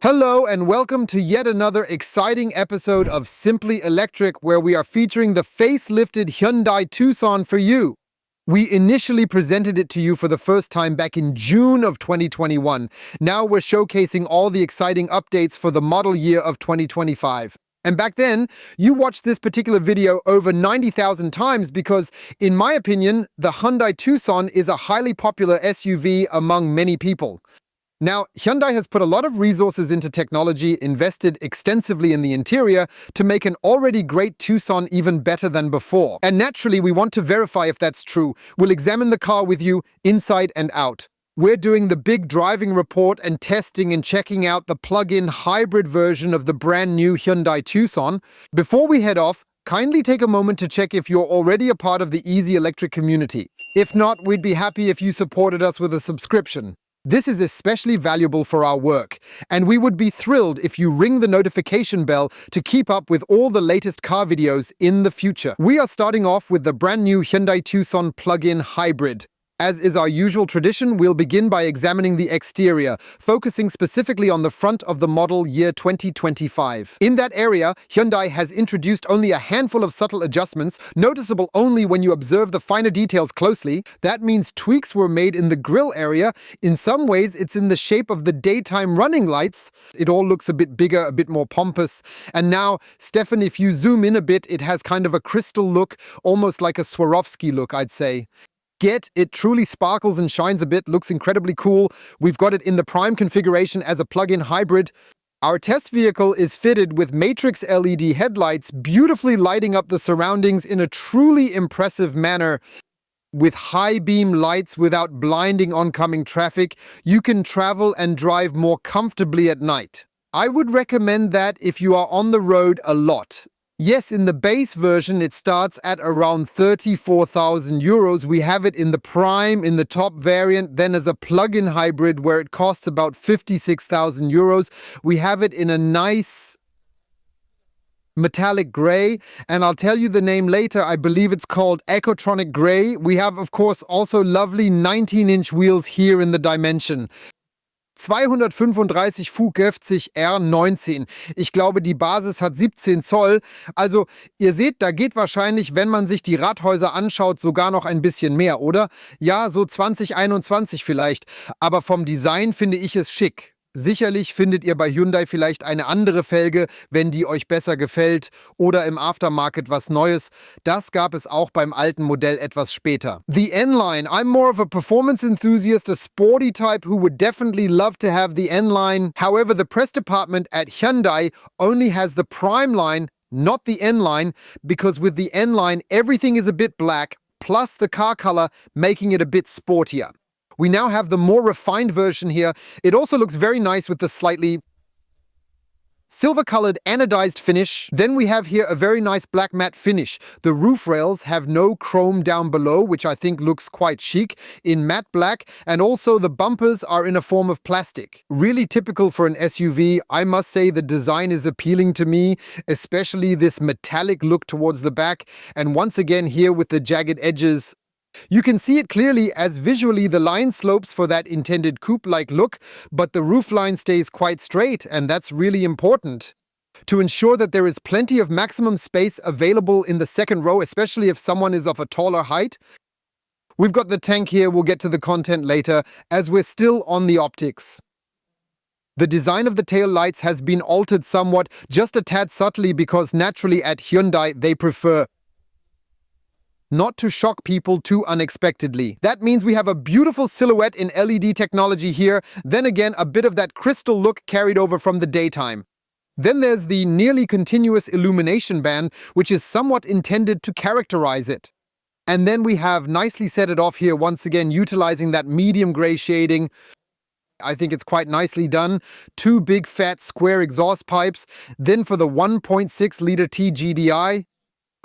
Hello and welcome to yet another exciting episode of Simply Electric, where we are featuring the facelifted Hyundai Tucson for you. We initially presented it to you for the first time back in June of 2021. Now we're showcasing all the exciting updates for the model year of 2025. And back then, you watched this particular video over 90,000 times because, in my opinion, the Hyundai Tucson is a highly popular SUV among many people. Now, Hyundai has put a lot of resources into technology, invested extensively in the interior to make an already great Tucson even better than before. And naturally, we want to verify if that's true. We'll examine the car with you inside and out. We're doing the big driving report and testing and checking out the plug-in hybrid version of the brand new Hyundai Tucson. Before we head off, kindly take a moment to check if you're already a part of the Easy Electric community. If not, we'd be happy if you supported us with a subscription. This is especially valuable for our work, and we would be thrilled if you ring the notification bell to keep up with all the latest car videos in the future. We are starting off with the brand new Hyundai Tucson plug-in hybrid. As is our usual tradition, we'll begin by examining the exterior, focusing specifically on the front of the model year 2025. In that area, Hyundai has introduced only a handful of subtle adjustments, noticeable only when you observe the finer details closely. That means tweaks were made in the grille area. In some ways, it's in the shape of the daytime running lights. It all looks a bit bigger, a bit more pompous. And now, Stefan, if you zoom in a bit, it has kind of a crystal look, almost like a Swarovski look, I'd say. It truly sparkles and shines a bit, looks incredibly cool. We've got it in the prime configuration as a plug-in hybrid. Our test vehicle is fitted with matrix LED headlights, beautifully lighting up the surroundings in a truly impressive manner. With high beam lights without blinding oncoming traffic, you can travel and drive more comfortably at night. I would recommend that if you are on the road a lot. Yes, in the base version, it starts at around 34,000 euros. We have it in the Prime, in the top variant, then as a plug-in hybrid where it costs about 56,000 euros. We have it in a nice metallic gray, and I'll tell you the name later. I believe it's called Ecotronic Gray. We have, of course, also lovely 19-inch wheels here in the dimension. 235 Fu 50R19. Ich glaube, die Basis hat 17 Zoll. Also, ihr seht, da geht wahrscheinlich, wenn man sich die Radhäuser anschaut, sogar noch ein bisschen mehr, oder? Ja, so 2021 vielleicht. Aber vom Design finde ich es schick. Sicherlich findet ihr bei Hyundai vielleicht eine andere Felge, wenn die euch besser gefällt, oder im Aftermarket was Neues. Das gab es auch beim alten Modell etwas später. The N-Line. I'm more of a performance enthusiast, a sporty type who would definitely love to have the N-Line. However, the press department at Hyundai only has the Prime line, not the N-Line, because with the N-Line everything is a bit black, plus the car color making it a bit sportier. We now have the more refined version here. It also looks very nice with the slightly silver-colored anodized finish. Then we have here a very nice black matte finish. The roof rails have no chrome down below, which I think looks quite chic, in matte black, and also the bumpers are in a form of plastic. Really typical for an SUV. I must say the design is appealing to me, especially this metallic look towards the back, and once again here with the jagged edges. You can see it clearly as visually the line slopes for that intended coupe-like look, but the roofline stays quite straight, and that's really important to ensure that there is plenty of maximum space available in the second row, especially if someone is of a taller height. We've got the tank here, we'll get to the content later, as we're still on the optics. The design of the tail lights has been altered somewhat, just a tad subtly, because naturally at Hyundai they prefer not to shock people too unexpectedly. That means we have a beautiful silhouette in LED technology here, then again a bit of that crystal look carried over from the daytime. Then there's the nearly continuous illumination band, which is somewhat intended to characterize it. And then we have nicely set it off here, once again utilizing that medium gray shading. I think it's quite nicely done. Two big fat square exhaust pipes. Then for the 1.6 liter TGDI,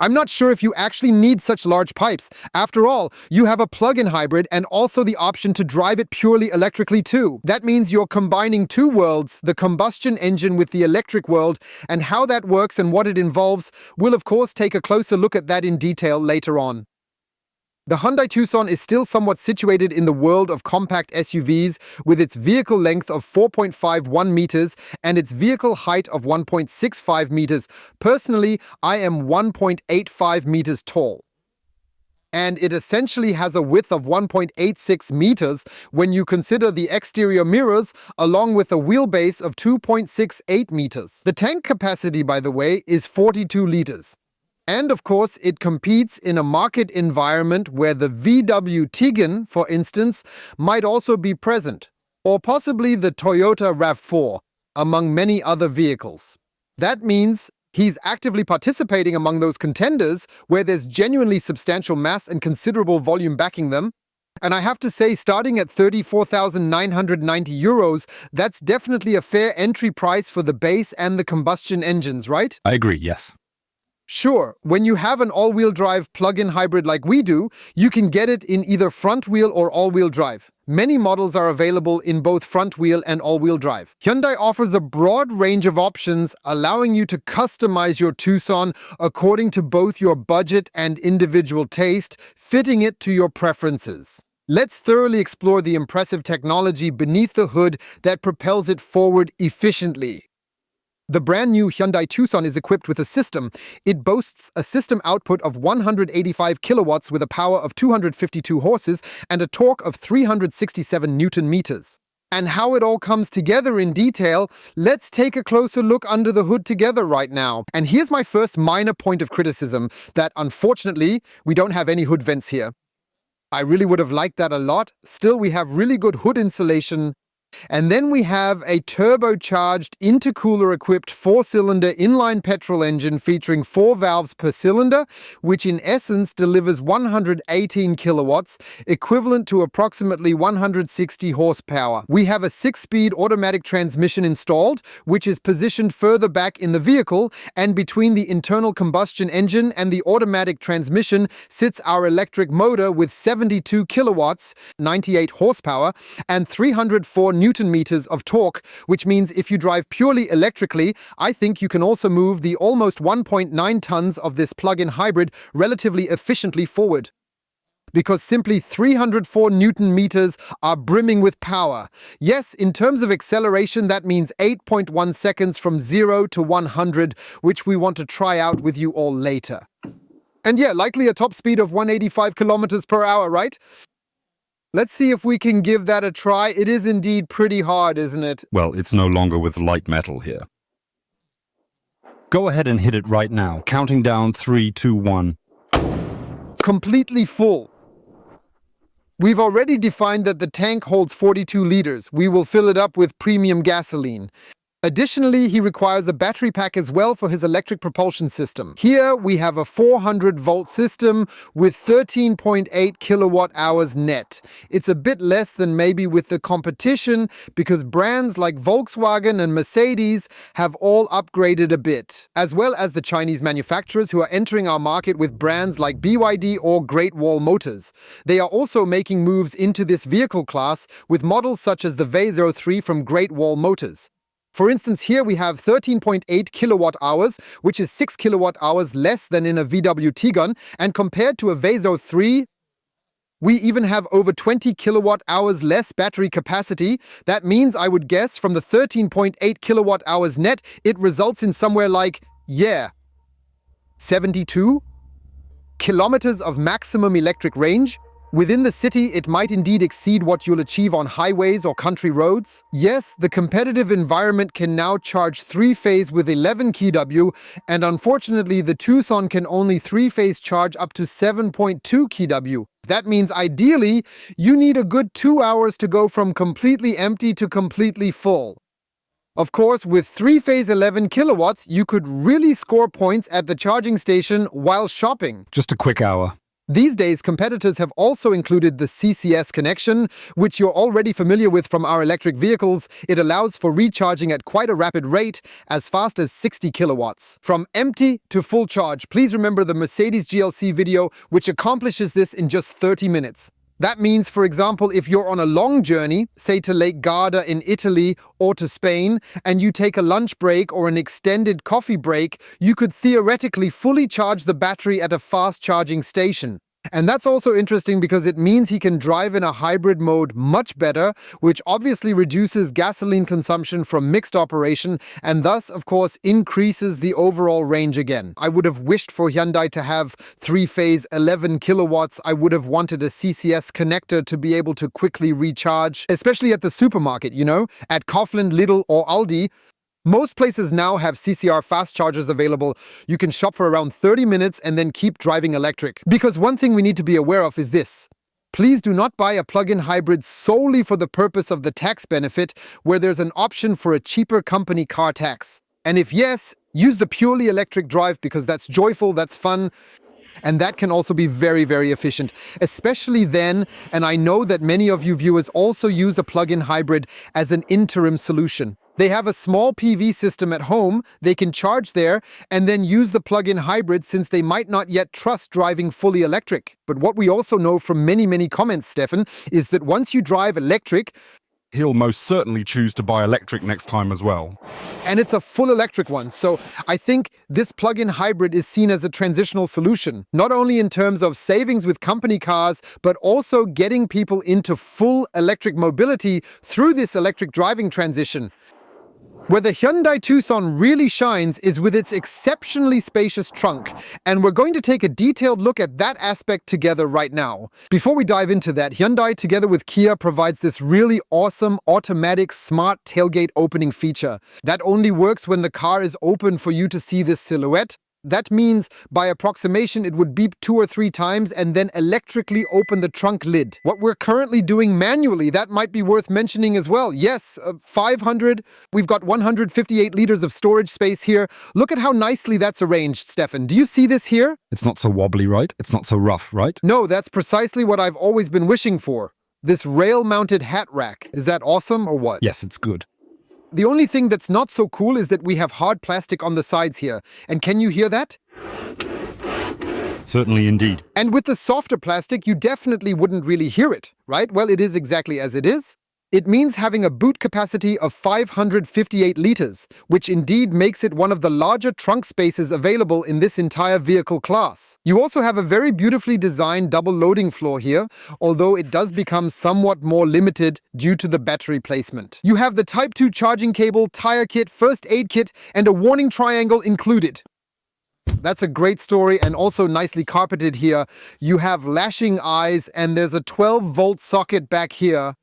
I'm not sure if you actually need such large pipes. After all, you have a plug-in hybrid and also the option to drive it purely electrically too. That means you're combining two worlds, the combustion engine with the electric world, and how that works and what it involves. We'll of course take a closer look at that in detail later on. The Hyundai Tucson is still somewhat situated in the world of compact SUVs with its vehicle length of 4.51 meters and its vehicle height of 1.65 meters. Personally, I am 1.85 meters tall. And it essentially has a width of 1.86 meters when you consider the exterior mirrors, along with a wheelbase of 2.68 meters. The tank capacity, by the way, is 42 liters. And of course, it competes in a market environment where the VW Tiggan, for instance, might also be present, or possibly the Toyota RAV4, among many other vehicles. That means he's actively participating among those contenders where there's genuinely substantial mass and considerable volume backing them. And I have to say, starting at 34,990 euros, that's definitely a fair entry price for the base and the combustion engines, right? I agree, yes. Sure, when you have an all-wheel drive plug-in hybrid like we do, you can get it in either front-wheel or all-wheel drive. Many models are available in both front-wheel and all-wheel drive. Hyundai offers a broad range of options, allowing you to customize your Tucson according to both your budget and individual taste, fitting it to your preferences. Let's thoroughly explore the impressive technology beneath the hood that propels it forward efficiently. The brand new Hyundai Tucson is equipped with a system. It boasts a system output of 185 kilowatts with a power of 252 horses and a torque of 367 Newton meters. And how it all comes together in detail, let's take a closer look under the hood together right now. And here's my first minor point of criticism, that unfortunately, we don't have any hood vents here. I really would have liked that a lot. Still, we have really good hood insulation. And then we have a turbocharged, intercooler-equipped 4-cylinder inline petrol engine featuring 4 valves per cylinder, which in essence delivers 118 kilowatts, equivalent to approximately 160 horsepower. We have a 6-speed automatic transmission installed, which is positioned further back in the vehicle, and between the internal combustion engine and the automatic transmission sits our electric motor with 72 kilowatts, 98 horsepower, and 304 Newton meters of torque, which means if you drive purely electrically, I think you can also move the almost 1.9 tons of this plug-in hybrid relatively efficiently forward. Because simply 304 Newton meters are brimming with power. Yes, in terms of acceleration, that means 8.1 seconds from 0 to 100, which we want to try out with you all later. And yeah, likely a top speed of 185 kilometers per hour, right? Let's see if we can give that a try. It is indeed pretty hard, isn't it? Well, it's no longer with light metal here. Go ahead and hit it right now. Counting down 3, 2, 1. Completely full. We've already defined that the tank holds 42 liters. We will fill it up with premium gasoline. Additionally, he requires a battery pack as well for his electric propulsion system. Here we have a 400-volt system with 13.8 kilowatt hours net. It's a bit less than maybe with the competition because brands like Volkswagen and Mercedes have all upgraded a bit, as well as the Chinese manufacturers who are entering our market with brands like BYD or Great Wall Motors. They are also making moves into this vehicle class with models such as the V03 from Great Wall Motors. For instance, here we have 13.8 kilowatt hours, which is 6 kilowatt hours less than in a VW Tiggan, and compared to a V03, we even have over 20 kilowatt hours less battery capacity. That means, I would guess, from the 13.8 kilowatt hours net, it results in somewhere like, 72 kilometers of maximum electric range. Within the city, it might indeed exceed what you'll achieve on highways or country roads. Yes, the competitive environment can now charge 3-phase with 11 kW, and unfortunately the Tucson can only 3-phase charge up to 7.2 kW. That means ideally, you need a good 2 hours to go from completely empty to completely full. Of course, with 3-phase 11 kilowatts, you could really score points at the charging station while shopping. Just a quick hour. These days, competitors have also included the CCS connection, which you're already familiar with from our electric vehicles. It allows for recharging at quite a rapid rate, as fast as 60 kilowatts. From empty to full charge, please remember the Mercedes GLC video, which accomplishes this in just 30 minutes. That means, for example, if you're on a long journey, say to Lake Garda in Italy or to Spain, and you take a lunch break or an extended coffee break, you could theoretically fully charge the battery at a fast charging station. And that's also interesting because it means he can drive in a hybrid mode much better, which obviously reduces gasoline consumption from mixed operation and thus, of course, increases the overall range again. I would have wished for Hyundai to have three-phase 11 kilowatts. I would have wanted a CCS connector to be able to quickly recharge, especially at the supermarket, at Kaufland, Lidl or Aldi. Most places now have CCR fast chargers available. You can shop for around 30 minutes and then keep driving electric. Because one thing we need to be aware of is this. Please do not buy a plug-in hybrid solely for the purpose of the tax benefit, where there's an option for a cheaper company car tax. And if yes, use the purely electric drive because that's joyful, that's fun, and that can also be very, very efficient, especially then, and I know that many of you viewers also use a plug-in hybrid as an interim solution. They have a small PV system at home, they can charge there, and then use the plug-in hybrid since they might not yet trust driving fully electric. But what we also know from many, many comments, Stefan, is that once you drive electric, he'll most certainly choose to buy electric next time as well. and it's a full electric one. So I think this plug-in hybrid is seen as a transitional solution, not only in terms of savings with company cars, but also getting people into full electric mobility through this electric driving transition. Where the Hyundai Tucson really shines is with its exceptionally spacious trunk, and we're going to take a detailed look at that aspect together right now. Before we dive into that, Hyundai together with Kia provides this really awesome automatic smart tailgate opening feature. That only works when the car is open for you to see this silhouette. That means, by approximation, it would beep 2 or 3 times and then electrically open the trunk lid. What we're currently doing manually, that might be worth mentioning as well. Yes, 500. We've got 158 liters of storage space here. Look at how nicely that's arranged, Stefan. Do you see this here? It's not so wobbly, right? It's not so rough, right? No, that's precisely what I've always been wishing for. This rail-mounted hat rack. Is that awesome or what? Yes, it's good. The only thing that's not so cool is that we have hard plastic on the sides here. And can you hear that? Certainly indeed. And with the softer plastic, you definitely wouldn't really hear it, right? Well, it is exactly as it is. It means having a boot capacity of 558 liters, which indeed makes it one of the larger trunk spaces available in this entire vehicle class. You also have a very beautifully designed double loading floor here, although it does become somewhat more limited due to the battery placement. You have the Type 2 charging cable, tire kit, first aid kit, and a warning triangle included. That's a great story and also nicely carpeted here. You have lashing eyes and there's a 12-volt socket back here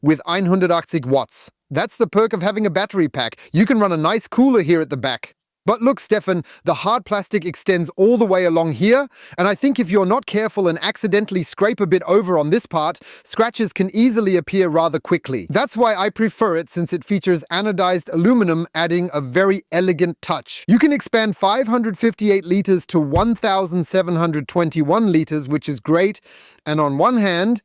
with 180 watts. That's the perk of having a battery pack. You can run a nice cooler here at the back. But look, Stefan, the hard plastic extends all the way along here, and I think if you're not careful and accidentally scrape a bit over on this part, scratches can easily appear rather quickly. That's why I prefer it, since it features anodized aluminum, adding a very elegant touch. You can expand 558 liters to 1,721 liters, which is great, and on one hand,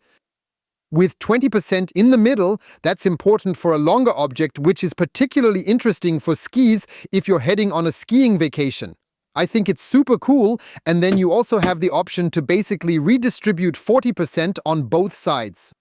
with 20% in the middle, that's important for a longer object, which is particularly interesting for skis if you're heading on a skiing vacation. I think it's super cool, and then you also have the option to basically redistribute 40% on both sides.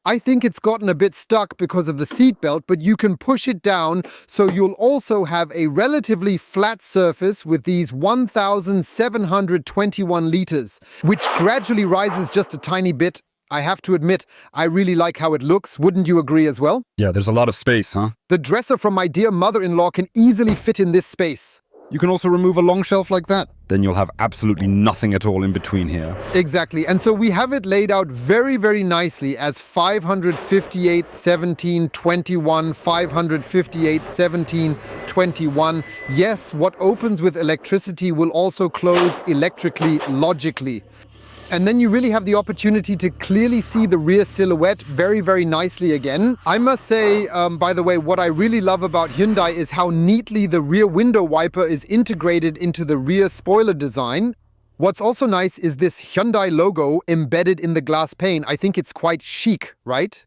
I think it's gotten a bit stuck because of the seatbelt, but you can push it down, so you'll also have a relatively flat surface with these 1,721 liters, which gradually rises just a tiny bit. I have to admit, I really like how it looks. Wouldn't you agree as well? Yeah, there's a lot of space, huh? The dresser from my dear mother-in-law can easily fit in this space. You can also remove a long shelf like that. Then you'll have absolutely nothing at all in between here. Exactly. And so we have it laid out very, very nicely as 558, 17, 21, 558, 17, 21. Yes, what opens with electricity will also close electrically, logically. And then you really have the opportunity to clearly see the rear silhouette very, very nicely again. I must say, by the way, what I really love about Hyundai is how neatly the rear window wiper is integrated into the rear spoiler design. What's also nice is this Hyundai logo embedded in the glass pane. I think it's quite chic, right?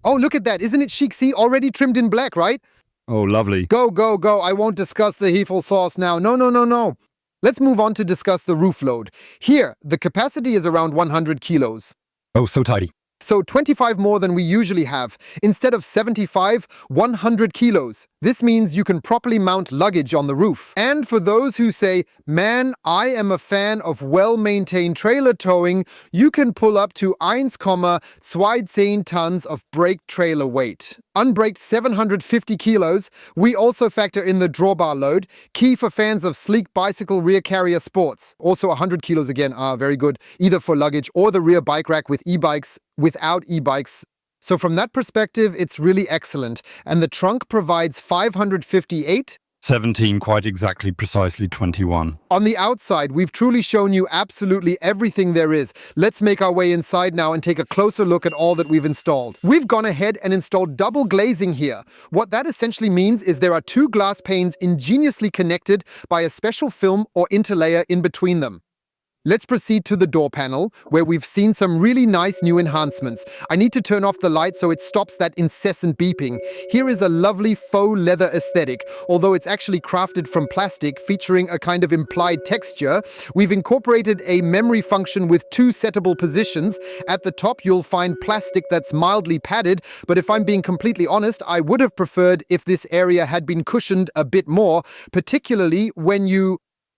Oh, look at that. Isn't it chic? See, already trimmed in black, right? Oh, lovely. Go, go, go. I won't discuss the Hefe sauce now. No, no, no, no. Let's move on to discuss the roof load. Here, the capacity is around 100 kilos. Oh, so tidy. So 25 more than we usually have. Instead of 75, 100 kilos. This means you can properly mount luggage on the roof. And for those who say, man, I am a fan of well-maintained trailer towing, you can pull up to 1,210 tons of brake trailer weight. Unbraked 750 kilos. We also factor in the drawbar load, key for fans of sleek bicycle rear carrier sports. Also 100 kilos again are very good, either for luggage or the rear bike rack with e-bikes, without e-bikes. So from that perspective, it's really excellent. And the trunk provides 558. 17, quite exactly, precisely 21. On the outside, we've truly shown you absolutely everything there is. Let's make our way inside now and take a closer look at all that we've installed. We've gone ahead and installed double glazing here. What that essentially means is there are two glass panes ingeniously connected by a special film or interlayer in between them. Let's proceed to the door panel, where we've seen some really nice new enhancements. I need to turn off the light so it stops that incessant beeping. Here is a lovely faux leather aesthetic. Although it's actually crafted from plastic, featuring a kind of implied texture, we've incorporated a memory function with two settable positions. At the top, you'll find plastic that's mildly padded, but if I'm being completely honest, I would have preferred if this area had been cushioned a bit more, particularly when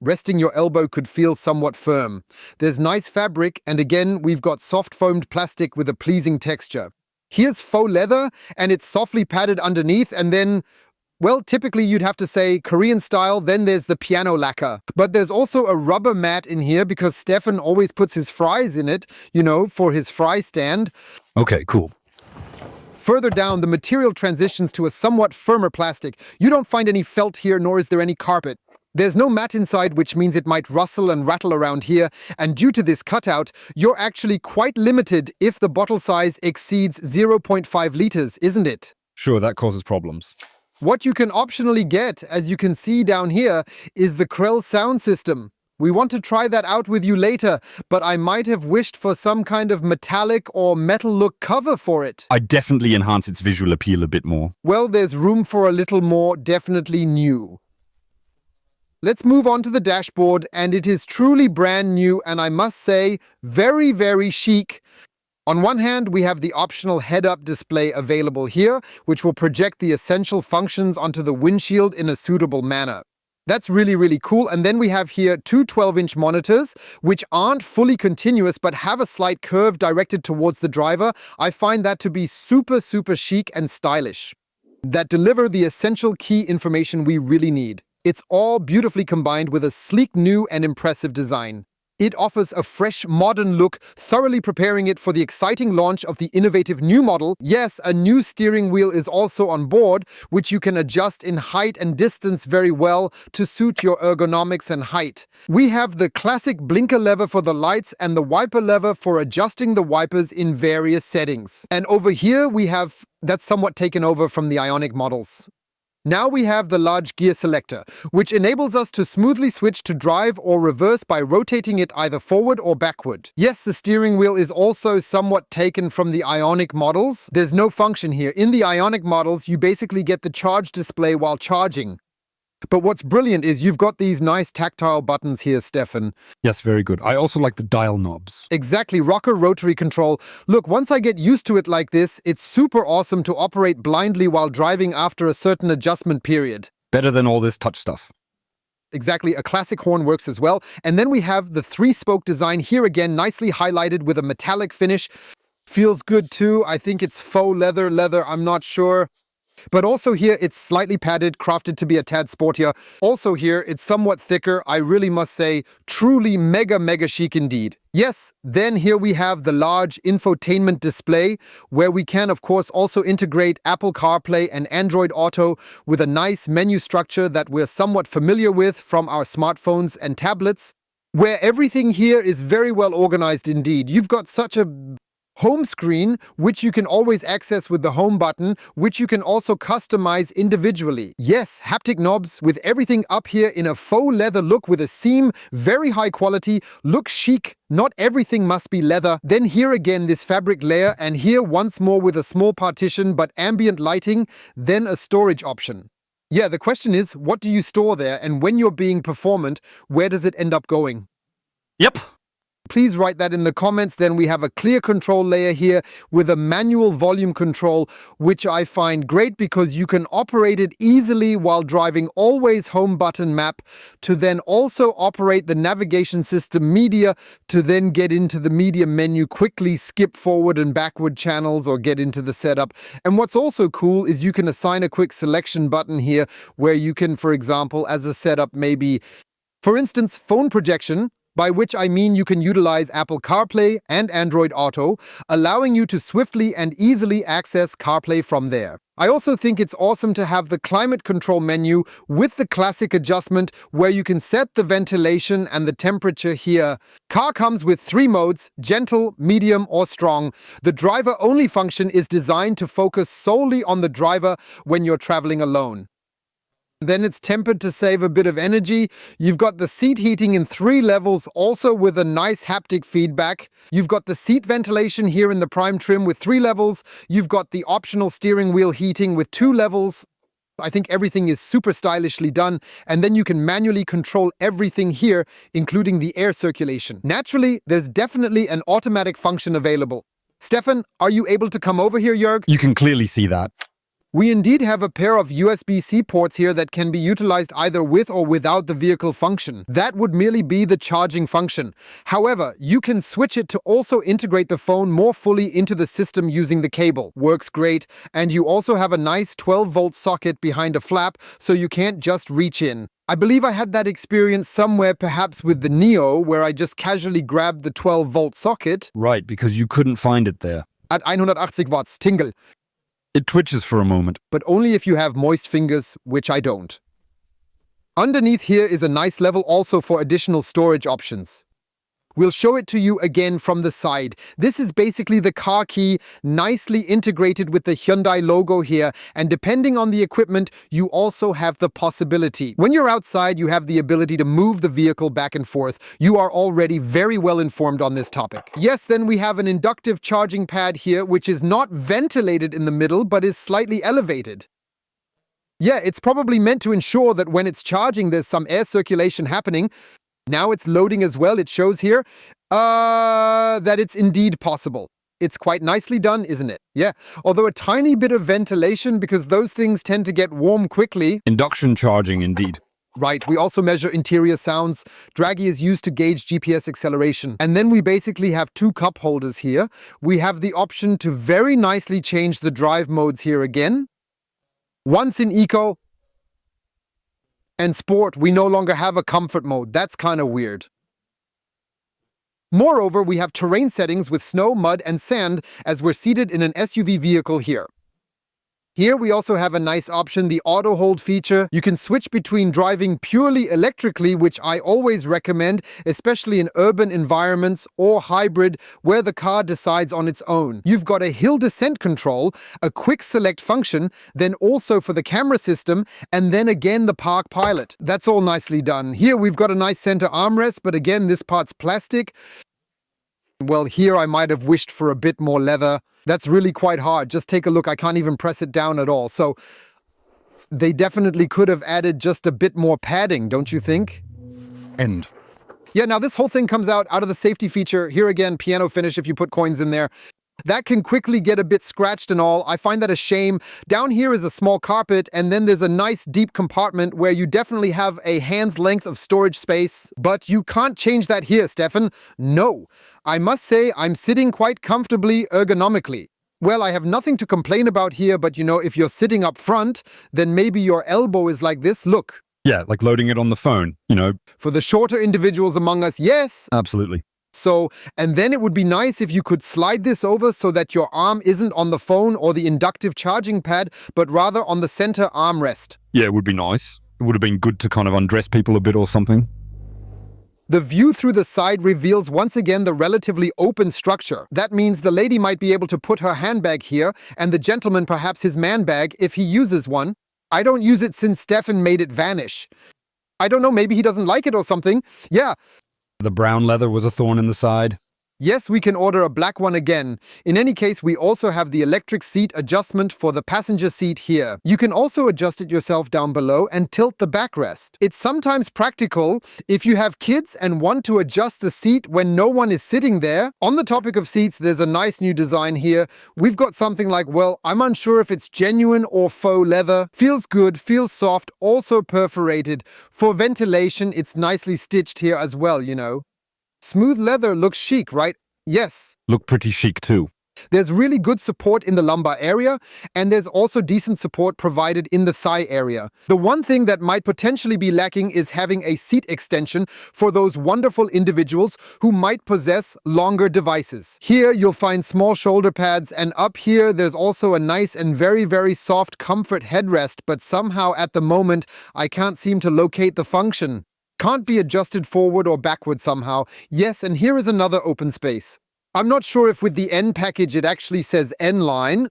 resting your elbow could feel somewhat firm. There's nice fabric, and again, we've got soft foamed plastic with a pleasing texture. Here's faux leather, and it's softly padded underneath, and then, well, typically you'd have to say Korean style, then there's the piano lacquer. But there's also a rubber mat in here because Stefan always puts his fries in it, for his fry stand. Okay, cool. Further down, the material transitions to a somewhat firmer plastic. You don't find any felt here, nor is there any carpet. There's no mat inside, which means it might rustle and rattle around here, and due to this cutout, you're actually quite limited if the bottle size exceeds 0.5 liters, isn't it? Sure, that causes problems. What you can optionally get, as you can see down here, is the Krell sound system. We want to try that out with you later, but I might have wished for some kind of metallic or metal look cover for it. I'd definitely enhance its visual appeal a bit more. Well, there's room for a little more definitely new. Let's move on to the dashboard, and it is truly brand new and I must say, very, very chic. On one hand, we have the optional head-up display available here, which will project the essential functions onto the windshield in a suitable manner. That's really, really cool. And then we have here two 12-inch monitors, which aren't fully continuous, but have a slight curve directed towards the driver. I find that to be super, super chic and stylish. That deliver the essential key information we really need. It's all beautifully combined with a sleek new and impressive design. It offers a fresh, modern look, thoroughly preparing it for the exciting launch of the innovative new model. Yes, a new steering wheel is also on board, which you can adjust in height and distance very well to suit your ergonomics and height. We have the classic blinker lever for the lights and the wiper lever for adjusting the wipers in various settings. And over here we have that's somewhat taken over from the Ioniq models. Now we have the large gear selector, which enables us to smoothly switch to drive or reverse by rotating it either forward or backward. Yes, the steering wheel is also somewhat taken from the Ioniq models. There's no function here. In the Ioniq models, you basically get the charge display while charging. But what's brilliant is you've got these nice tactile buttons here, Stefan. Yes, very good. I also like the dial knobs. Exactly, rocker rotary control. Look, once I get used to it like this, it's super awesome to operate blindly while driving after a certain adjustment period. Better than all this touch stuff. Exactly, a classic horn works as well. And then we have the three-spoke design here again, nicely highlighted with a metallic finish. Feels good too. I think it's faux leather, I'm not sure. But also here, it's slightly padded, crafted to be a tad sportier. Also here, it's somewhat thicker. I really must say, truly mega chic indeed. Yes, then here we have the large infotainment display, where we can, of course, also integrate Apple CarPlay and Android Auto with a nice menu structure that we're somewhat familiar with from our smartphones and tablets, where everything here is very well organized indeed. You've got such a home screen, which you can always access with the home button, which you can also customize individually. Yes, haptic knobs with everything up here in a faux leather look with a seam, very high quality, looks chic. Not everything must be leather. Then here again this fabric layer, and here once more with a small partition but ambient lighting, then a storage option. Yeah, the question is, what do you store there, and when you're being performant, where does it end up going? Yep. Please write that in the comments. Then we have a clear control layer here with a manual volume control, which I find great because you can operate it easily while driving. Always home button map to then also operate the navigation system media to then get into the media menu, quickly skip forward and backward channels or get into the setup. And what's also cool is you can assign a quick selection button here where you can, for example, as a setup, maybe, for instance, phone projection, by which I mean you can utilize Apple CarPlay and Android Auto, allowing you to swiftly and easily access CarPlay from there. I also think it's awesome to have the climate control menu with the classic adjustment where you can set the ventilation and the temperature here. Car comes with 3 modes: gentle, medium, or strong. The driver-only function is designed to focus solely on the driver when you're traveling alone. Then it's tempered to save a bit of energy. You've got the seat heating in 3 levels, also with a nice haptic feedback. You've got the seat ventilation here in the Prime trim with 3 levels. You've got the optional steering wheel heating with 2 levels. I think everything is super stylishly done. And then you can manually control everything here, including the air circulation. Naturally, there's definitely an automatic function available. Stefan, are you able to come over here, Jörg? You can clearly see that. We indeed have a pair of USB-C ports here that can be utilized either with or without the vehicle function. That would merely be the charging function. However, you can switch it to also integrate the phone more fully into the system using the cable. Works great. And you also have a nice 12-volt socket behind a flap, so you can't just reach in. I believe I had that experience somewhere, perhaps with the Neo, where I just casually grabbed the 12-volt socket. Right, because you couldn't find it there. At 180 watts, tingle. It twitches for a moment. But only if you have moist fingers, which I don't. Underneath here is a nice level also for additional storage options. We'll show it to you again from the side. This is basically the car key, nicely integrated with the Hyundai logo here, and depending on the equipment, you also have the possibility. When you're outside, you have the ability to move the vehicle back and forth. You are already very well informed on this topic. Yes, then we have an inductive charging pad here, which is not ventilated in the middle, but is slightly elevated. Yeah, it's probably meant to ensure that when it's charging, there's some air circulation happening. Now it's loading as well. It shows here that it's indeed possible. It's quite nicely done, isn't it? Yeah, although a tiny bit of ventilation because those things tend to get warm quickly. Induction charging, indeed. Right, we also measure interior sounds. Draggy is used to gauge GPS acceleration. And then we basically have 2 cup holders here. We have the option to very nicely change the drive modes here again. Once in Eco and Sport, we no longer have a comfort mode. That's kind of weird. Moreover, we have terrain settings with snow, mud, and sand as we're seated in an SUV vehicle here. Here we also have a nice option, the auto hold feature. You can switch between driving purely electrically, which I always recommend, especially in urban environments, or hybrid, where the car decides on its own. You've got a hill descent control, a quick select function, then also for the camera system, and then again the park pilot. That's all nicely done. Here we've got a nice center armrest, but again this part's plastic. Well, here I might have wished for a bit more leather. That's really quite hard. Just take a look. I can't even press it down at all. So they definitely could have added just a bit more padding, don't you think? End. Yeah, now this whole thing comes out of the safety feature. Here again, piano finish if you put coins in there. That can quickly get a bit scratched and all. I find that a shame. Down here is a small carpet, and then there's a nice deep compartment where you definitely have a hand's length of storage space. But you can't change that here, Stefan. No. I must say I'm sitting quite comfortably ergonomically. Well, I have nothing to complain about here, but you know, if you're sitting up front, then maybe your elbow is like this. Look. Yeah, like loading it on the phone, you know. For the shorter individuals among us, yes. Absolutely. So, and then it would be nice if you could slide this over so that your arm isn't on the phone or the inductive charging pad, but rather on the center armrest. Yeah, it would be nice. It would have been good to kind of undress people a bit or something. The view through the side reveals once again the relatively open structure. That means the lady might be able to put her handbag here, and the gentleman perhaps his man bag if he uses one. I don't use it since Stefan made it vanish. I don't know, maybe he doesn't like it or something. Yeah. The brown leather was a thorn in the side. Yes, we can order a black one again. In any case, we also have the electric seat adjustment for the passenger seat here. You can also adjust it yourself down below and tilt the backrest. It's sometimes practical if you have kids and want to adjust the seat when no one is sitting there. On the topic of seats, there's a nice new design here. We've got something like, well, I'm unsure if it's genuine or faux leather. Feels good, feels soft, also perforated. For ventilation, it's nicely stitched here as well, you know. Smooth leather looks chic, right? Yes. Look pretty chic too. There's really good support in the lumbar area, and there's also decent support provided in the thigh area. The one thing that might potentially be lacking is having a seat extension for those wonderful individuals who might possess longer devices. Here you'll find small shoulder pads, and up here there's also a nice and very, very soft comfort headrest, but somehow at the moment I can't seem to locate the function. Can't be adjusted forward or backward somehow. Yes, and here is another open space. I'm not sure if with the N package it actually says N-line.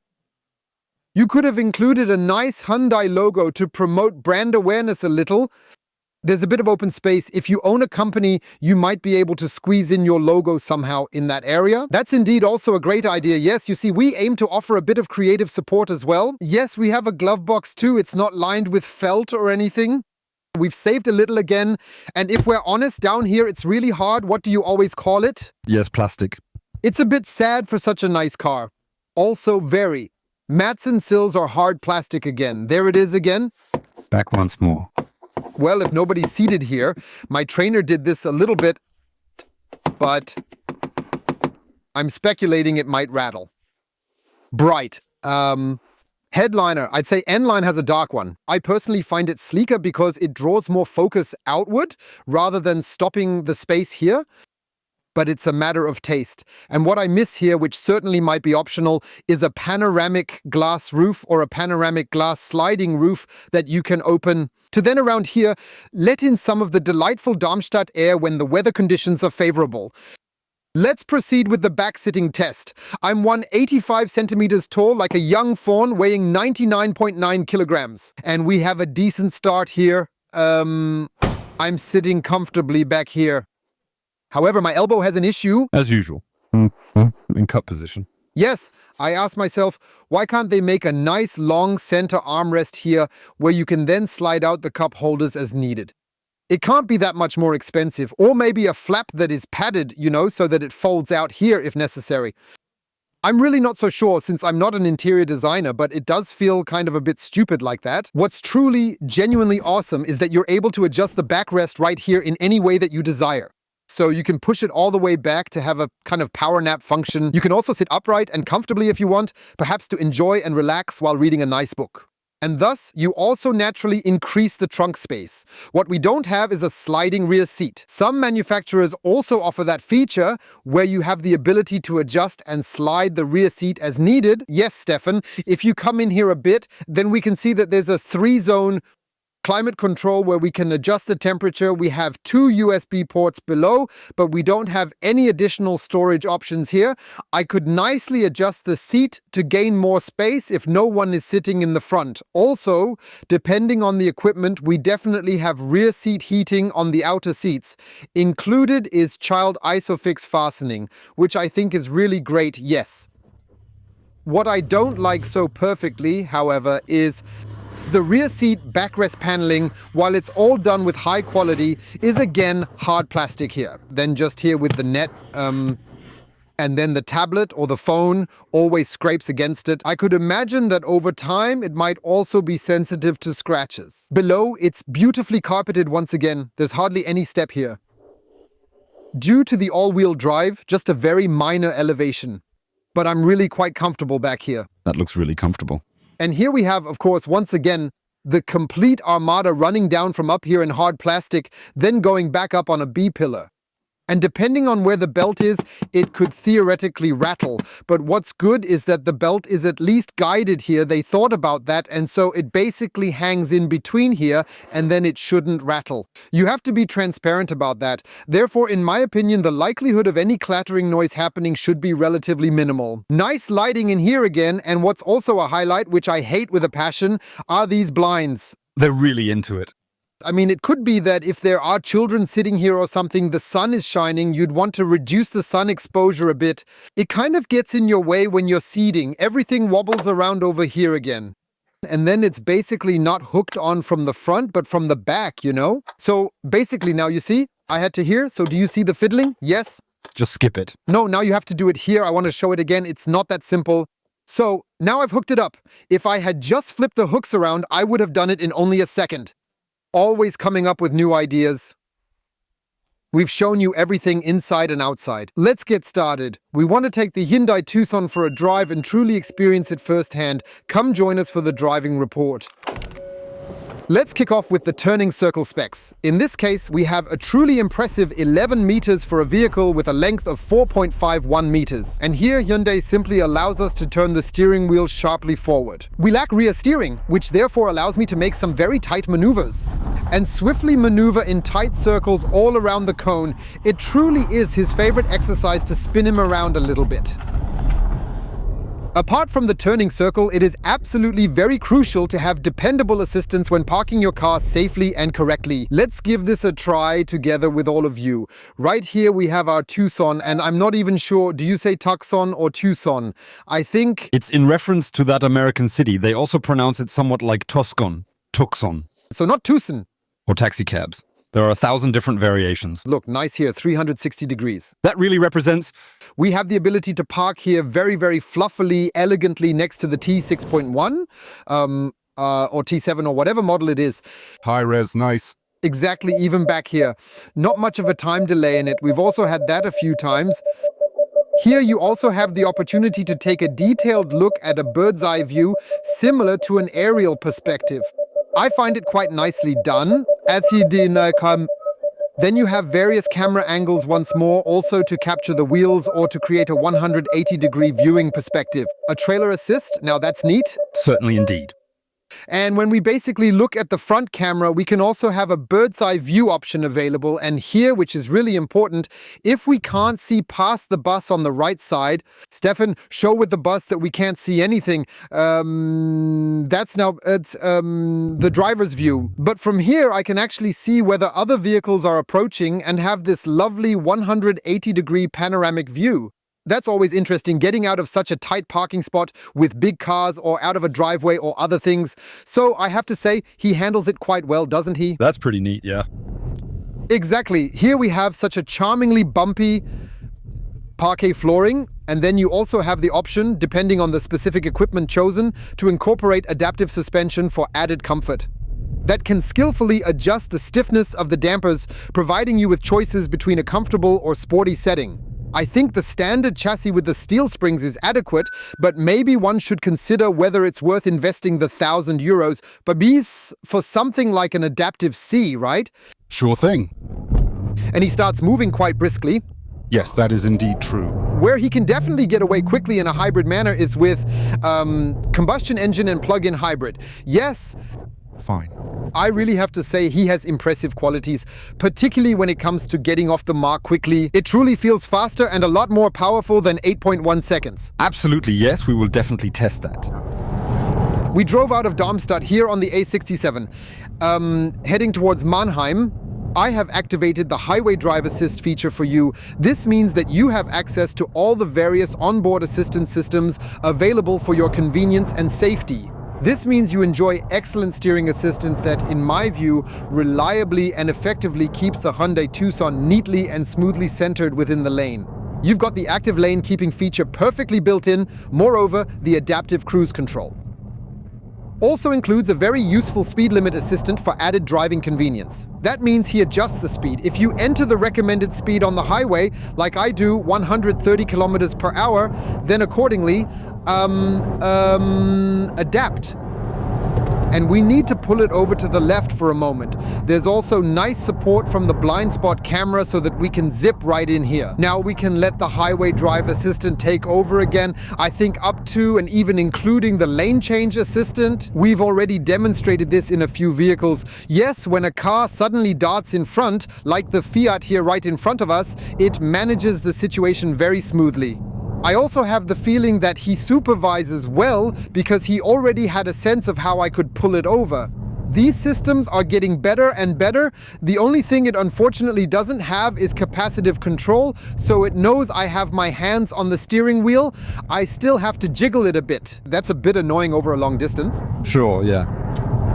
You could have included a nice Hyundai logo to promote brand awareness a little. There's a bit of open space. If you own a company, you might be able to squeeze in your logo somehow in that area. That's indeed also a great idea. Yes, you see, we aim to offer a bit of creative support as well. Yes, we have a glove box too. It's not lined with felt or anything. We've saved a little again, and if we're honest, down here it's really hard. What do you always call it? Yes, plastic. It's a bit sad for such a nice car. Also very. Mats and sills are hard plastic again. There it is again. Back once more. Well, if nobody's seated here, my trainer did this a little bit, but I'm speculating it might rattle. Bright. Headliner, I'd say N-line has a dark one. I personally find it sleeker because it draws more focus outward rather than stopping the space here. But it's a matter of taste. And what I miss here, which certainly might be optional, is a panoramic glass roof or a panoramic glass sliding roof that you can open to then around here let in some of the delightful Darmstadt air when the weather conditions are favorable. Let's proceed with the back-sitting test. I'm 185 centimeters tall, like a young fawn, weighing 99.9 kilograms. And we have a decent start here. I'm sitting comfortably back here. However, my elbow has an issue. As usual. In cup position. Yes, I asked myself, why can't they make a nice long center armrest here where you can then slide out the cup holders as needed? It can't be that much more expensive, or maybe a flap that is padded, you know, so that it folds out here if necessary. I'm really not so sure since I'm not an interior designer, but it does feel kind of a bit stupid like that. What's truly, genuinely awesome is that you're able to adjust the backrest right here in any way that you desire. So you can push it all the way back to have a kind of power nap function. You can also sit upright and comfortably if you want, perhaps to enjoy and relax while reading a nice book. And thus, you also naturally increase the trunk space. What we don't have is a sliding rear seat. Some manufacturers also offer that feature where you have the ability to adjust and slide the rear seat as needed. Yes, Stefan, if you come in here a bit, then we can see that there's a 3-zone climate control where we can adjust the temperature. We have 2 USB ports below, but we don't have any additional storage options here. I could nicely adjust the seat to gain more space if no one is sitting in the front. Also, depending on the equipment, we definitely have rear seat heating on the outer seats. Included is child ISOFIX fastening, which I think is really great, yes. What I don't like so perfectly, however, is the rear seat backrest paneling, while it's all done with high quality, is again hard plastic here. Then just here with the net, and then the tablet or the phone always scrapes against it. I could imagine that over time it might also be sensitive to scratches. Below, it's beautifully carpeted once again. There's hardly any step here. Due to the all-wheel drive, just a very minor elevation. But I'm really quite comfortable back here. That looks really comfortable. And here we have, of course, once again, the complete armada running down from up here in hard plastic, then going back up on a B-pillar. And depending on where the belt is, it could theoretically rattle. But what's good is that the belt is at least guided here. They thought about that, and so it basically hangs in between here, and then it shouldn't rattle. You have to be transparent about that. Therefore, in my opinion, the likelihood of any clattering noise happening should be relatively minimal. Nice lighting in here again, and what's also a highlight, which I hate with a passion, are these blinds. They're really into it. I mean, it could be that if there are children sitting here or something, the sun is shining, you'd want to reduce the sun exposure a bit. It kind of gets in your way when you're seating. Everything wobbles around over here again. And then it's basically not hooked on from the front, but from the back, you know? So basically now you see, I had to here. So do you see the fiddling? Yes? Just skip it. No, now you have to do it here. I want to show it again. It's not that simple. So now I've hooked it up. If I had just flipped the hooks around, I would have done it in only a second. Always coming up with new ideas. We've shown you everything inside and outside. Let's get started. We want to take the Hyundai Tucson for a drive and truly experience it firsthand. Come join us for the driving report. Let's kick off with the turning circle specs. In this case, we have a truly impressive 11 meters for a vehicle with a length of 4.51 meters. And here Hyundai simply allows us to turn the steering wheel sharply forward. We lack rear steering, which therefore allows me to make some very tight maneuvers and swiftly maneuver in tight circles all around the cone. It truly is his favorite exercise to spin him around a little bit. Apart from the turning circle, it is absolutely very crucial to have dependable assistance when parking your car safely and correctly. Let's give this a try together with all of you. Right here we have our Tucson, and I'm not even sure, do you say Tucson or Tucson? I think It's in reference to that American city. They also pronounce it somewhat like Tucson. so, not Tucson. Or taxicabs. There are 1,000 different variations. Look, nice here, 360 degrees. That really represents... We have the ability to park here very, very fluffily, elegantly next to the T6.1 or T7 or whatever model it is. High res, nice. Exactly, even back here. Not much of a time delay in it. We've also had that a few times. Here you also have the opportunity to take a detailed look at a bird's eye view similar to an aerial perspective. I find it quite nicely done. Then you have various camera angles once more, also to capture the wheels or to create a 180-degree viewing perspective. A trailer assist, now that's neat. Certainly indeed. And when we basically look at the front camera, we can also have a bird's eye view option available. And here, which is really important, if we can't see past the bus on the right side, Stefan, show with the bus that we can't see anything. That's now the driver's view. But from here, I can actually see whether other vehicles are approaching and have this lovely 180-degree panoramic view. That's always interesting, getting out of such a tight parking spot with big cars or out of a driveway or other things. So I have to say, he handles it quite well, doesn't he? That's pretty neat, yeah. Exactly. Here we have such a charmingly bumpy parquet flooring, and then you also have the option, depending on the specific equipment chosen, to incorporate adaptive suspension for added comfort. That can skillfully adjust the stiffness of the dampers, providing you with choices between a comfortable or sporty setting. I think the standard chassis with the steel springs is adequate, but maybe one should consider whether it's worth investing the €1,000, but for something like an adaptive C, right? Sure thing. And he starts moving quite briskly. Yes, that is indeed true. Where he can definitely get away quickly in a hybrid manner is with combustion engine and plug-in hybrid. Yes, Fine. I really have to say he has impressive qualities, particularly when it comes to getting off the mark quickly. It truly feels faster and a lot more powerful than 8.1 seconds. Absolutely, yes, we will definitely test that. We drove out of Darmstadt here on the A67, heading towards Mannheim. I have activated the Highway Drive Assist feature for you. This means that you have access to all the various onboard assistance systems available for your convenience and safety. This means you enjoy excellent steering assistance that, in my view, reliably and effectively keeps the Hyundai Tucson neatly and smoothly centered within the lane. You've got the active lane keeping feature perfectly built in, moreover, the adaptive cruise control. Also includes a very useful speed limit assistant for added driving convenience. That means he adjusts the speed. If you enter the recommended speed on the highway, like I do, 130 kilometers per hour, then accordingly, adapt. And we need to pull it over to the left for a moment. There's also nice support from the blind spot camera so that we can zip right in here. Now we can let the Highway Drive Assistant take over again, I think up to and even including the lane change assistant. We've already demonstrated this in a few vehicles. Yes, when a car suddenly darts in front, like the Fiat here right in front of us, it manages the situation very smoothly. I also have the feeling that he supervises well because he already had a sense of how I could pull it over. These systems are getting better and better. The only thing it unfortunately doesn't have is capacitive control, so it knows I have my hands on the steering wheel. I still have to jiggle it a bit. That's a bit annoying over a long distance. Sure, yeah.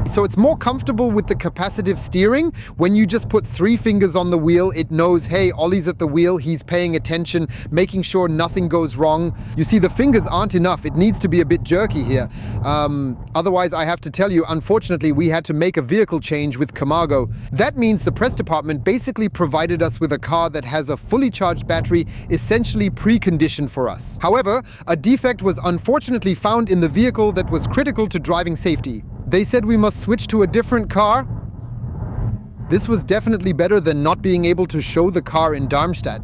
So it's more comfortable with the capacitive steering. When you just put 3 fingers on the wheel, it knows, hey, Ollie's at the wheel, he's paying attention, making sure nothing goes wrong. You see, the fingers aren't enough. It needs to be a bit jerky here. Otherwise, I have to tell you, unfortunately, we had to make a vehicle change with Camargo. That means the press department basically provided us with a car that has a fully charged battery, essentially preconditioned for us. However, a defect was unfortunately found in the vehicle that was critical to driving safety. They said we must switch to a different car. This was definitely better than not being able to show the car in Darmstadt.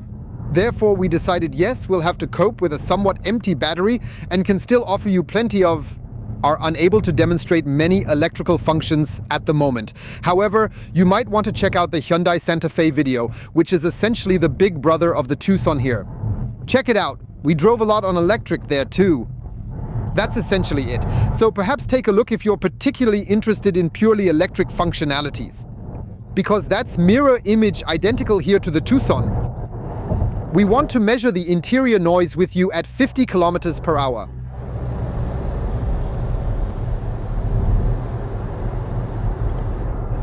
Therefore, we decided, yes, we'll have to cope with a somewhat empty battery and can still offer you plenty of... are unable to demonstrate many electrical functions at the moment. However, you might want to check out the Hyundai Santa Fe video, which is essentially the big brother of the Tucson here. Check it out. We drove a lot on electric there too. That's essentially it. So perhaps take a look if you're particularly interested in purely electric functionalities. Because that's mirror image identical here to the Tucson. We want to measure the interior noise with you at 50 kilometers per hour.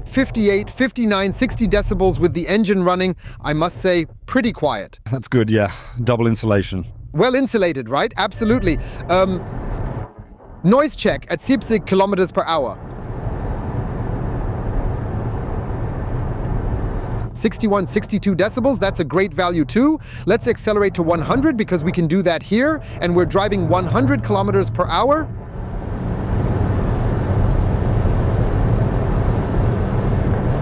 "58, 59, 60 decibels with the engine running. I must say, pretty quiet." That's good, yeah. Double insulation. Well insulated, right? Absolutely. Noise check at 70 kilometers per hour. 61, 62 decibels, that's a great value too. Let's accelerate to 100 because we can do that here, and we're driving 100 kilometers per hour.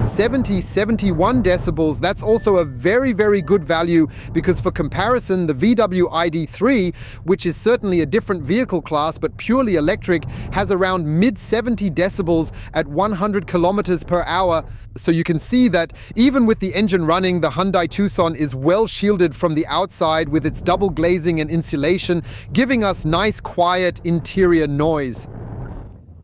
70, 71 decibels, that's also a very, very good value because for comparison, the VW ID3, which is certainly a different vehicle class but purely electric, has around mid-70 decibels at 100 kilometers per hour. So you can see that even with the engine running, the Hyundai Tucson is well shielded from the outside with its double glazing and insulation, giving us nice, quiet interior noise.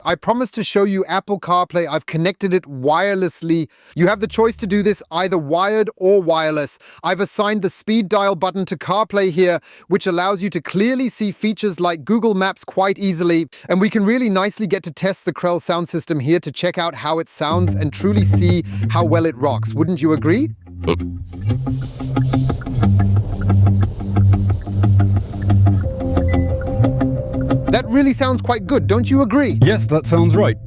I promised to show you Apple CarPlay. I've connected it wirelessly. You have the choice to do this either wired or wireless. I've assigned the speed dial button to CarPlay here, which allows you to clearly see features like Google Maps quite easily. And we can really nicely get to test the Krell sound system here to check out how it sounds and truly see how well it rocks. Wouldn't you agree? That really sounds quite good, don't you agree? Yes, that sounds right.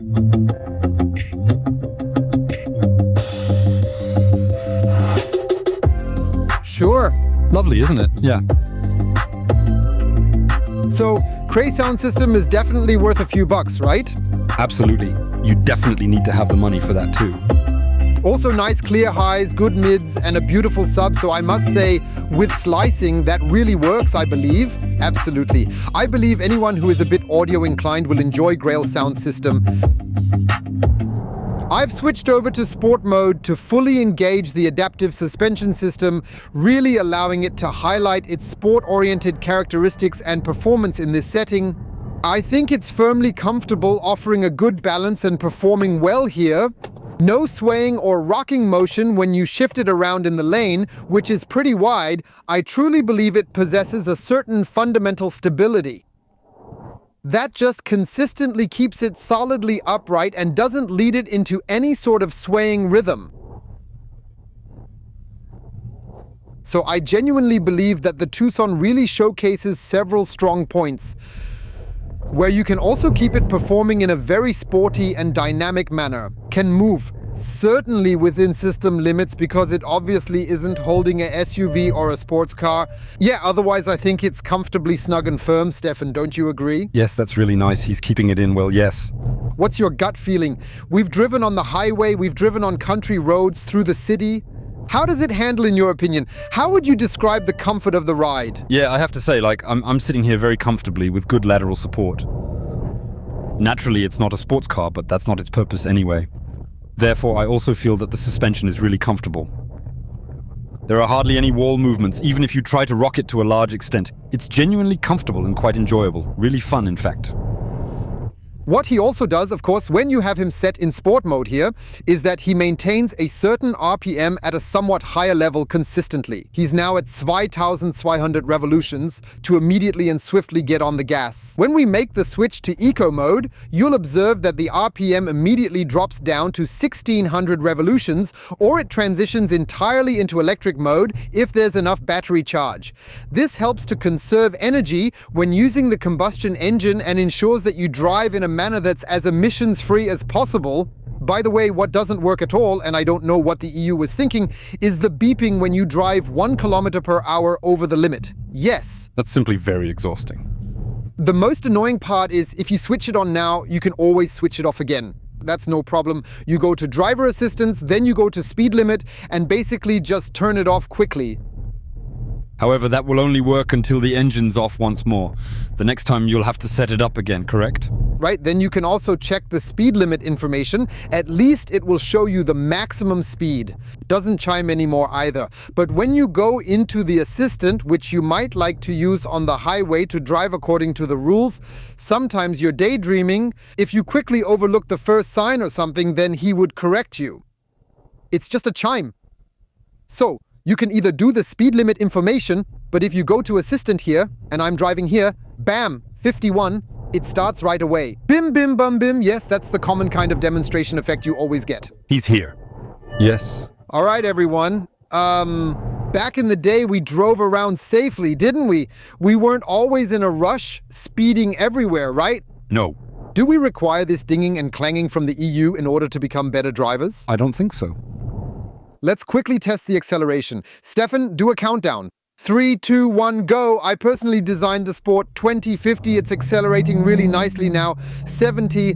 Sure. Lovely, isn't it? Yeah. So, Krell sound system is definitely worth a few bucks, right? Absolutely. You definitely need to have the money for that too. Also nice clear highs, good mids, and a beautiful sub, so I must say, with slicing, that really works, I believe. Absolutely. I believe anyone who is a bit audio inclined will enjoy Krell sound system. I've switched over to sport mode to fully engage the adaptive suspension system, really allowing it to highlight its sport-oriented characteristics and performance in this setting. I think it's firmly comfortable, offering a good balance and performing well here. No swaying or rocking motion when you shift it around in the lane, which is pretty wide. I truly believe it possesses a certain fundamental stability. That just consistently keeps it solidly upright and doesn't lead it into any sort of swaying rhythm. So I genuinely believe that the Tucson really showcases several strong points, where you can also keep it performing in a very sporty and dynamic manner. Can move, certainly within system limits because it obviously isn't holding a SUV or a sports car. Yeah, otherwise I think it's comfortably snug and firm, Stefan, don't you agree? Yes, that's really nice. He's keeping it in well, yes. What's your gut feeling? We've driven on the highway, we've driven on country roads through the city. How does it handle in your opinion? How would you describe the comfort of the ride? Yeah, I have to say, I'm sitting here very comfortably with good lateral support. Naturally, it's not a sports car, but that's not its purpose anyway. Therefore, I also feel that the suspension is really comfortable. There are hardly any wall movements, even if you try to rock it to a large extent. It's genuinely comfortable and quite enjoyable. Really fun, in fact. What he also does, of course, when you have him set in sport mode here, is that he maintains a certain RPM at a somewhat higher level consistently. He's now at 2200 revolutions to immediately and swiftly get on the gas. When we make the switch to eco mode, you'll observe that the RPM immediately drops down to 1600 revolutions, or it transitions entirely into electric mode if there's enough battery charge. This helps to conserve energy when using the combustion engine and ensures that you drive in a manner that's as emissions-free as possible. By the way, what doesn't work at all, and I don't know what the EU was thinking, is the beeping when you drive 1 kilometer per hour over the limit. Yes. That's simply very exhausting. The most annoying part is if you switch it on now, you can always switch it off again. That's no problem. You go to driver assistance, then you go to speed limit, and basically just turn it off quickly. However, that will only work until the engine's off once more. The next time you'll have to set it up again, correct? Right, then you can also check the speed limit information. At least it will show you the maximum speed. Doesn't chime anymore either. But when you go into the assistant, which you might like to use on the highway to drive according to the rules, sometimes you're daydreaming. If you quickly overlook the first sign or something, then he would correct you. It's just a chime. So, you can either do the speed limit information, but if you go to assistant here, and I'm driving here, bam, 51, it starts right away. Bim, bim, bum, bim. Yes, that's the common kind of demonstration effect you always get. He's here. Yes. All right, everyone. Back in the day, we drove around safely, didn't we? We weren't always in a rush, speeding everywhere, right? No. Do we require this dinging and clanging from the EU in order to become better drivers? I don't think so. Let's quickly test the acceleration. Stefan, do a countdown. 3, 2, 1, go. I personally designed the Sport 2050. It's accelerating really nicely now. 70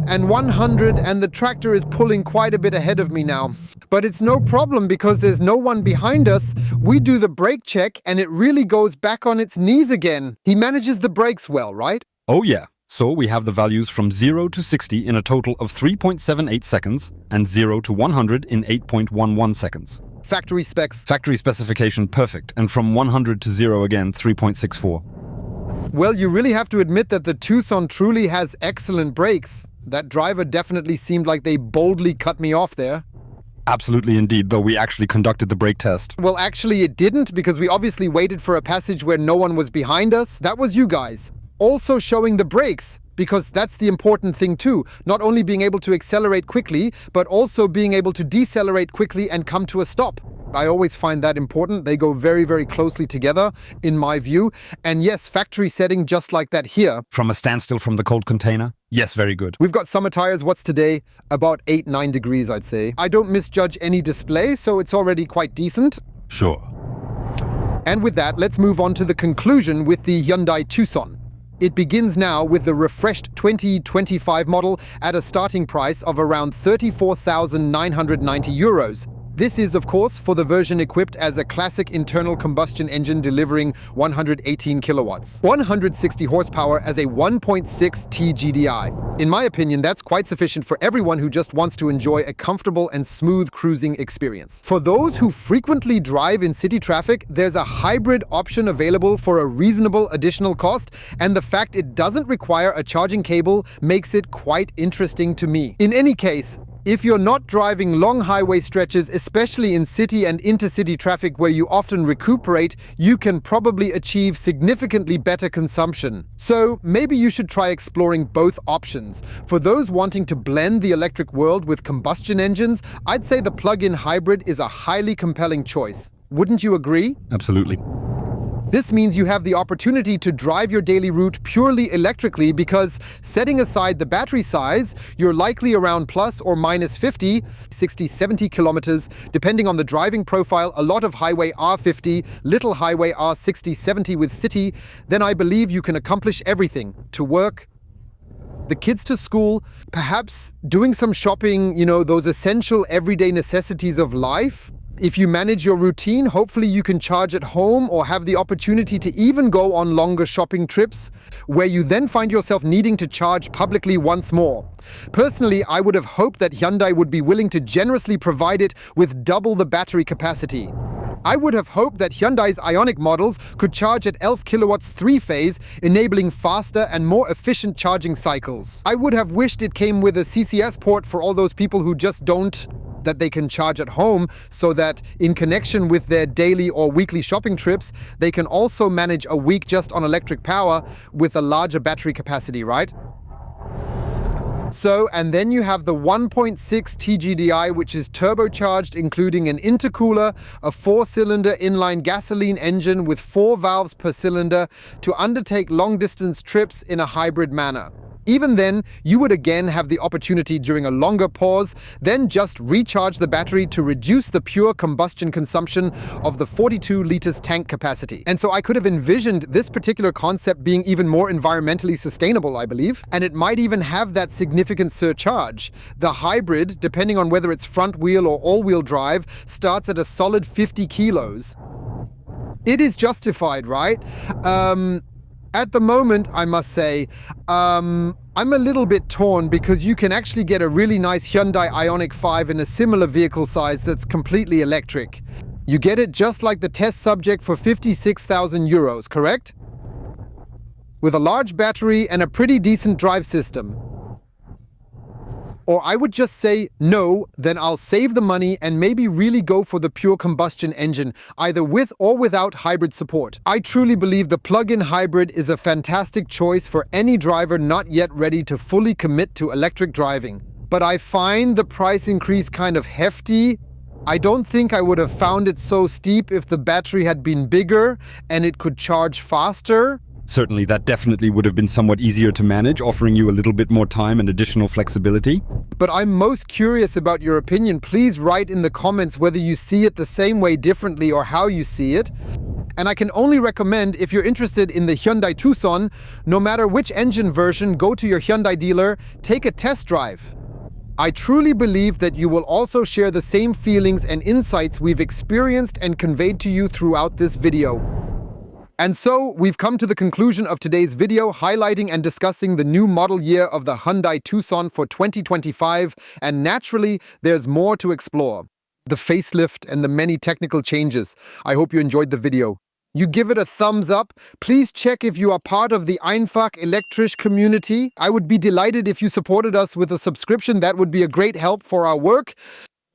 and 100, and the tractor is pulling quite a bit ahead of me now. But it's no problem because there's no one behind us. We do the brake check and it really goes back on its knees again. He manages the brakes well, right? Oh yeah. So we have the values from 0 to 60 in a total of 3.78 seconds and 0 to 100 in 8.11 seconds. Factory specs. Factory specification perfect, and from 100 to 0 again 3.64. Well, you really have to admit that the Tucson truly has excellent brakes. That driver definitely seemed like they boldly cut me off there. Absolutely indeed, though we actually conducted the brake test. Well, actually it didn't, because we obviously waited for a passage where no one was behind us. That was you guys. Also showing the brakes, because that's the important thing too. Not only being able to accelerate quickly, but also being able to decelerate quickly and come to a stop. I always find that important. They go very, very closely together, in my view. And yes, factory setting just like that here. From a standstill from the cold container? Yes, very good. We've got summer tires. What's today? About 8-9 degrees, I'd say. I don't misjudge any display, so it's already quite decent. Sure. And with that, let's move on to the conclusion with the Hyundai Tucson. It begins now with the refreshed 2025 model at a starting price of around 34,990 euros. This is, of course, for the version equipped as a classic internal combustion engine delivering 118 kilowatts, 160 horsepower as a 1.6 TGDI. In my opinion, that's quite sufficient for everyone who just wants to enjoy a comfortable and smooth cruising experience. For those who frequently drive in city traffic, there's a hybrid option available for a reasonable additional cost, and the fact it doesn't require a charging cable makes it quite interesting to me. In any case, if you're not driving long highway stretches, especially in city and intercity traffic where you often recuperate, you can probably achieve significantly better consumption. So maybe you should try exploring both options. For those wanting to blend the electric world with combustion engines, I'd say the plug-in hybrid is a highly compelling choice. Wouldn't you agree? Absolutely. This means you have the opportunity to drive your daily route purely electrically because, setting aside the battery size, you're likely around plus or minus 50, 60, 70 kilometers, depending on the driving profile, a lot of highway R50, little highway R60, 70 with city. Then I believe you can accomplish everything: to work, the kids to school, perhaps doing some shopping, those essential everyday necessities of life. If you manage your routine, hopefully you can charge at home or have the opportunity to even go on longer shopping trips, where you then find yourself needing to charge publicly once more. Personally, I would have hoped that Hyundai would be willing to generously provide it with double the battery capacity. I would have hoped that Hyundai's Ioniq models could charge at 11 kilowatts 3-phase, enabling faster and more efficient charging cycles. I would have wished it came with a CCS port for all those people who just don't, that they can charge at home, so that in connection with their daily or weekly shopping trips, they can also manage a week just on electric power with a larger battery capacity, right? So, and then you have the 1.6 TGDI, which is turbocharged, including an intercooler, a 4-cylinder inline gasoline engine with 4 valves per cylinder to undertake long-distance trips in a hybrid manner. Even then, you would again have the opportunity during a longer pause, then just recharge the battery to reduce the pure combustion consumption of the 42 liters tank capacity. And so I could have envisioned this particular concept being even more environmentally sustainable, I believe. And it might even have that significant surcharge. The hybrid, depending on whether it's front wheel or all-wheel drive, starts at a solid 50 kilos. It is justified, right? At the moment, I must say, I'm a little bit torn because you can actually get a really nice Hyundai Ioniq 5 in a similar vehicle size that's completely electric. You get it just like the test subject for 56,000 euros, correct? With a large battery and a pretty decent drive system. Or I would just say no, then I'll save the money and maybe really go for the pure combustion engine, either with or without hybrid support. I truly believe the plug-in hybrid is a fantastic choice for any driver not yet ready to fully commit to electric driving. But I find the price increase kind of hefty. I don't think I would have found it so steep if the battery had been bigger and it could charge faster. Certainly, that definitely would have been somewhat easier to manage, offering you a little bit more time and additional flexibility. But I'm most curious about your opinion. Please write in the comments whether you see it the same way differently or how you see it. And I can only recommend, if you're interested in the Hyundai Tucson, no matter which engine version, go to your Hyundai dealer, take a test drive. I truly believe that you will also share the same feelings and insights we've experienced and conveyed to you throughout this video. And so, we've come to the conclusion of today's video, highlighting and discussing the new model year of the Hyundai Tucson for 2025, and naturally, there's more to explore. The facelift and the many technical changes. I hope you enjoyed the video. You give it a thumbs up. Please check if you are part of the einfach elektrisch community. I would be delighted if you supported us with a subscription. That would be a great help for our work.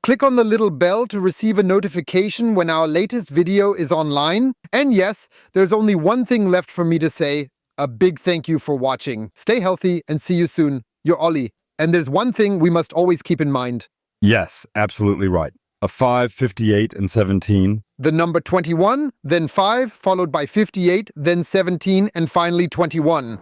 Click on the little bell to receive a notification when our latest video is online. And yes, there's only one thing left for me to say. A big thank you for watching. Stay healthy and see you soon. Your OLLI. And there's one thing we must always keep in mind. Yes, absolutely right. A 5, 58, and 17. The number 21, then 5, followed by 58, then 17, and finally 21.